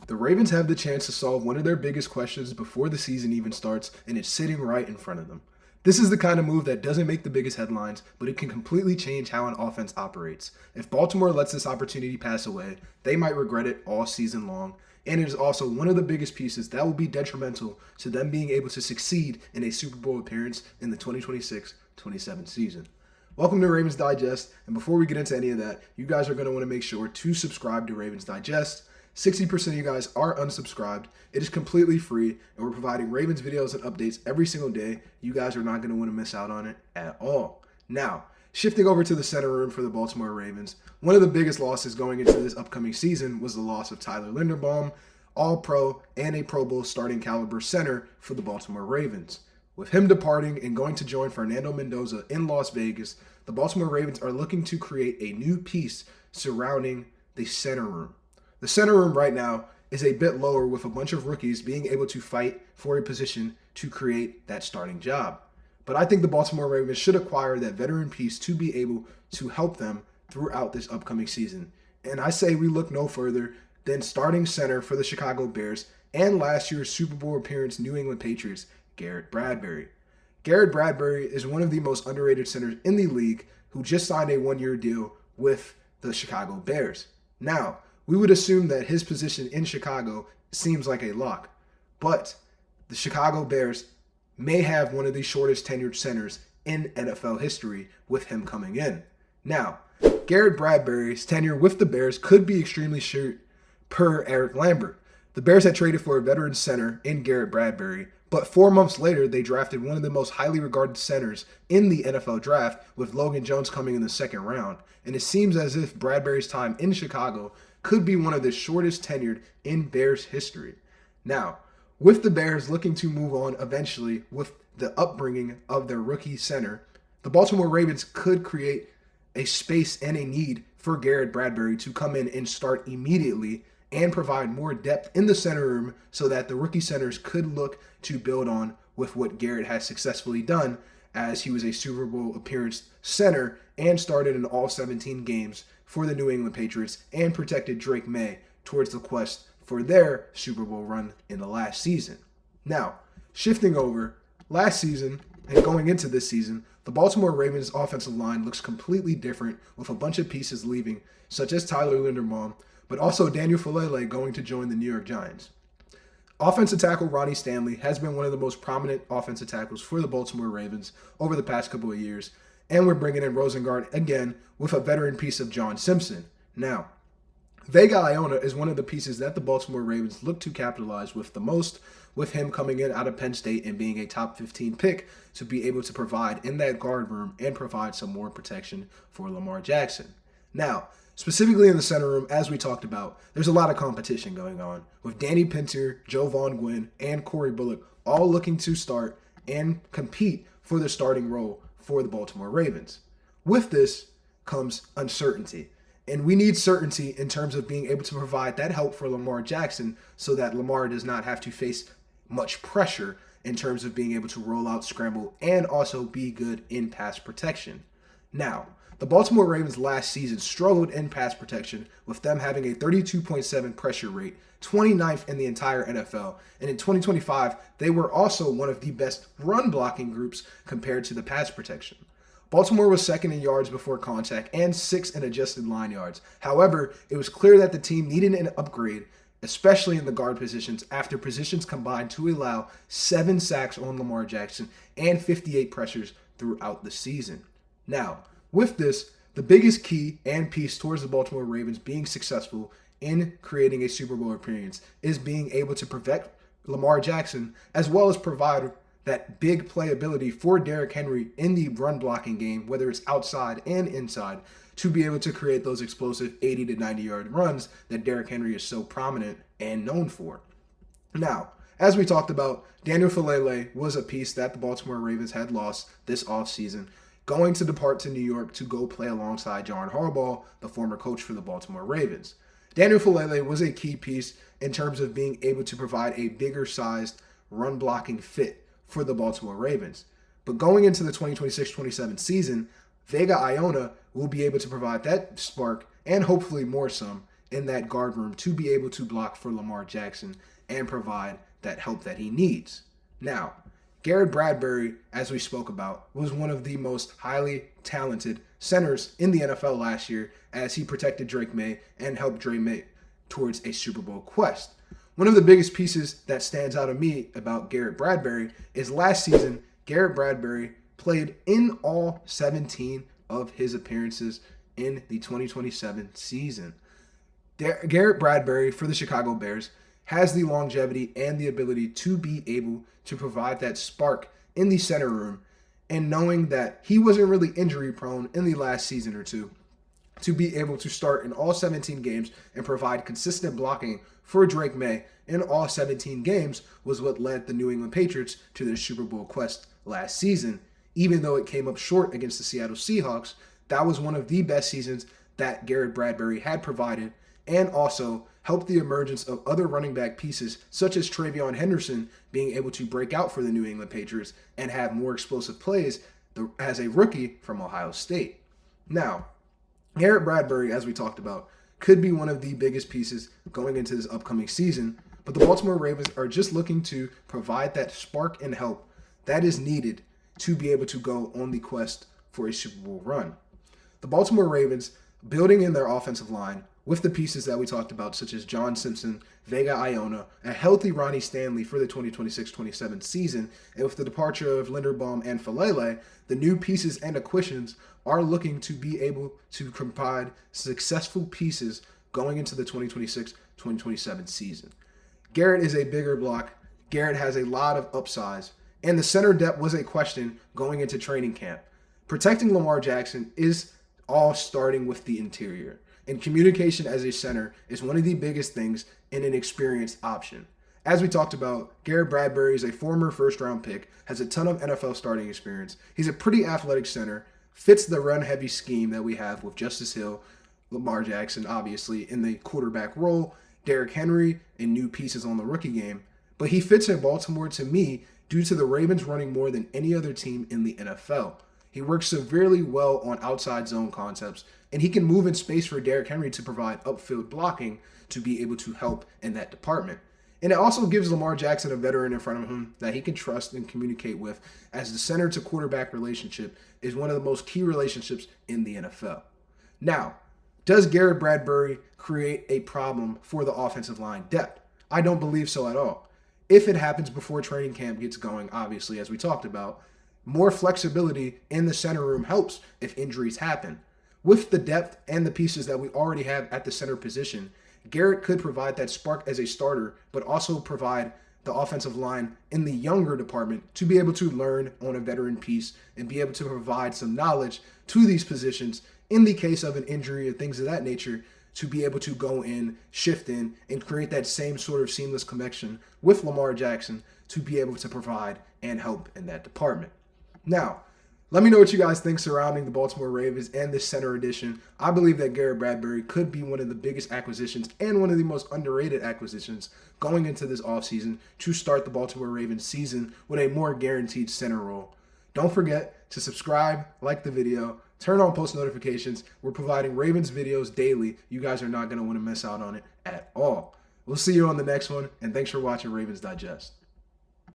The Ravens have the chance to solve one of their biggest questions before the season even starts, and it's sitting right in front of them. This is the kind of move that doesn't make the biggest headlines, but it can completely change how an offense operates. If Baltimore lets this opportunity pass away, they might regret it all season long, and it is also one of the biggest pieces that will be detrimental to them being able to succeed in a Super Bowl appearance in the 2026-27 season. Welcome to Ravens Digest, and before we get into any of that, you guys are going to want to make sure to subscribe to Ravens Digest. 60% of you guys are unsubscribed. It is completely free, and we're providing Ravens videos and updates every single day. You guys are not going to want to miss out on it at all. Now, shifting over to the center room for the Baltimore Ravens, one of the biggest losses going into this upcoming season was the loss of Tyler Linderbaum, All-Pro and a Pro Bowl starting caliber center for the Baltimore Ravens. With him departing and going to join Fernando Mendoza in Las Vegas, the Baltimore Ravens are looking to create a new piece surrounding the center room. The center room right now is a bit lower, with a bunch of rookies being able to fight for a position to create that starting job. But I think the Baltimore Ravens should acquire that veteran piece to be able to help them throughout this upcoming season. And I say we look no further than starting center for the Chicago Bears and last year's Super Bowl appearance New England Patriots, Garrett Bradbury. Garrett Bradbury is one of the most underrated centers in the league who just signed a one-year deal with the Chicago Bears. Now, we would assume that his position in Chicago seems like a lock, but the Chicago Bears may have one of the shortest tenured centers in NFL history with him coming in. Now, Garrett Bradbury's tenure with the Bears could be extremely short per Eric Lambert. The Bears had traded for a veteran center in Garrett Bradbury, but 4 months later, they drafted one of the most highly regarded centers in the NFL draft, with Logan Jones coming in the second round. And it seems as if Bradbury's time in Chicago could be one of the shortest tenured in Bears history. Now, with the Bears looking to move on eventually with the upbringing of their rookie center, the Baltimore Ravens could create a space and a need for Garrett Bradbury to come in and start immediately and provide more depth in the center room so that the rookie centers could look to build on with what Garrett has successfully done, as he was a Super Bowl appearance center and started in all 17 games for the New England Patriots and protected Drake May towards the quest for their Super Bowl run in the last season. Now, shifting over, last season and going into this season, the Baltimore Ravens offensive line looks completely different, with a bunch of pieces leaving, such as Tyler Linderbaum, but also Daniel Falele going to join the New York Giants. Offensive tackle Ronnie Stanley has been one of the most prominent offensive tackles for the Baltimore Ravens over the past couple of years, and we're bringing in Rosengard again with a veteran piece of John Simpson. Now, Vega Iona is one of the pieces that the Baltimore Ravens look to capitalize with the most, with him coming in out of Penn State and being a top 15 pick to be able to provide in that guard room and provide some more protection for Lamar Jackson. Now, specifically in the center room, as we talked about, there's a lot of competition going on, with Danny Pinter, Joe Von Gwyn, and Corey Bullock all looking to start and compete for the starting role for the Baltimore Ravens. With this comes uncertainty, and we need certainty in terms of being able to provide that help for Lamar Jackson so that Lamar does not have to face much pressure in terms of being able to roll out, scramble, and also be good in pass protection. Now, the Baltimore Ravens last season struggled in pass protection, with them having a 32.7 pressure rate, 29th in the entire NFL. And in 2025, they were also one of the best run blocking groups compared to the pass protection. Baltimore was second in yards before contact and sixth in adjusted line yards. However, it was clear that the team needed an upgrade, especially in the guard positions, after positions combined to allow 7 sacks on Lamar Jackson and 58 pressures throughout the season. Now, with this, the biggest key and piece towards the Baltimore Ravens being successful in creating a Super Bowl appearance is being able to protect Lamar Jackson, as well as provide that big playability for Derrick Henry in the run blocking game, whether it's outside and inside, to be able to create those explosive 80 to 90 yard runs that Derrick Henry is so prominent and known for. Now, as we talked about, Daniel Falele was a piece that the Baltimore Ravens had lost this offseason, going to depart to New York to go play alongside John Harbaugh, the former coach for the Baltimore Ravens. Daniel Falele was a key piece in terms of being able to provide a bigger sized run blocking fit for the Baltimore Ravens. But going into the 2026-27 season, Vega Iona will be able to provide that spark and hopefully more some in that guard room to be able to block for Lamar Jackson and provide that help that he needs. Now, Garrett Bradbury, as we spoke about, was one of the most highly talented centers in the NFL last year as he protected Drake May and helped Drake May towards a Super Bowl quest. One of the biggest pieces that stands out to me about Garrett Bradbury is last season, Garrett Bradbury played in all 17 of his appearances in the 2027 season. Garrett Bradbury for the Chicago Bears has the longevity and the ability to be able to provide that spark in the center room, and knowing that he wasn't really injury prone in the last season or two, to be able to start in all 17 games and provide consistent blocking for Drake May in all 17 games was what led the New England Patriots to their Super Bowl quest last season. Even though it came up short against the Seattle Seahawks, that was one of the best seasons that Garrett Bradbury had provided, and also helped the emergence of other running back pieces such as Travion Henderson being able to break out for the New England Patriots and have more explosive plays as a rookie from Ohio State. Now, Garrett Bradbury, as we talked about, could be one of the biggest pieces going into this upcoming season, but the Baltimore Ravens are just looking to provide that spark and help that is needed to be able to go on the quest for a Super Bowl run. The Baltimore Ravens, building in their offensive line with the pieces that we talked about, such as John Simpson, Vega Iona, a healthy Ronnie Stanley for the 2026-27 season, and with the departure of Linderbaum and Falele, the new pieces and acquisitions are looking to be able to provide successful pieces going into the 2026-2027 season. Garrett is a bigger block. Garrett has a lot of upsize, and the center depth was a question going into training camp. Protecting Lamar Jackson is all starting with the interior, and communication as a center is one of the biggest things in an experienced option. As we talked about, Garrett Bradbury is a former first-round pick, has a ton of NFL starting experience. He's a pretty athletic center, fits the run-heavy scheme that we have with Justice Hill, Lamar Jackson, obviously, in the quarterback role, Derrick Henry, and new pieces on the rookie game. But he fits in Baltimore to me due to the Ravens running more than any other team in the NFL. He works severely well on outside zone concepts, and he can move in space for Derrick Henry to provide upfield blocking to be able to help in that department. And it also gives Lamar Jackson a veteran in front of him that he can trust and communicate with, as the center to quarterback relationship is one of the most key relationships in the NFL. Now, does Garrett Bradbury create a problem for the offensive line depth? I don't believe so at all. If it happens before training camp gets going, obviously, as we talked about, more flexibility in the center room helps if injuries happen. With the depth and the pieces that we already have at the center position, Garrett could provide that spark as a starter, but also provide the offensive line in the younger department to be able to learn on a veteran piece and be able to provide some knowledge to these positions in the case of an injury and things of that nature, to be able to go in, shift in, and create that same sort of seamless connection with Lamar Jackson to be able to provide and help in that department. Now, let me know what you guys think surrounding the Baltimore Ravens and this center edition. I believe that Garrett Bradbury could be one of the biggest acquisitions and one of the most underrated acquisitions going into this offseason to start the Baltimore Ravens season with a more guaranteed center role. Don't forget to subscribe, like the video, turn on post notifications. We're providing Ravens videos daily. You guys are not going to want to miss out on it at all. We'll see you on the next one, and thanks for watching Ravens Digest.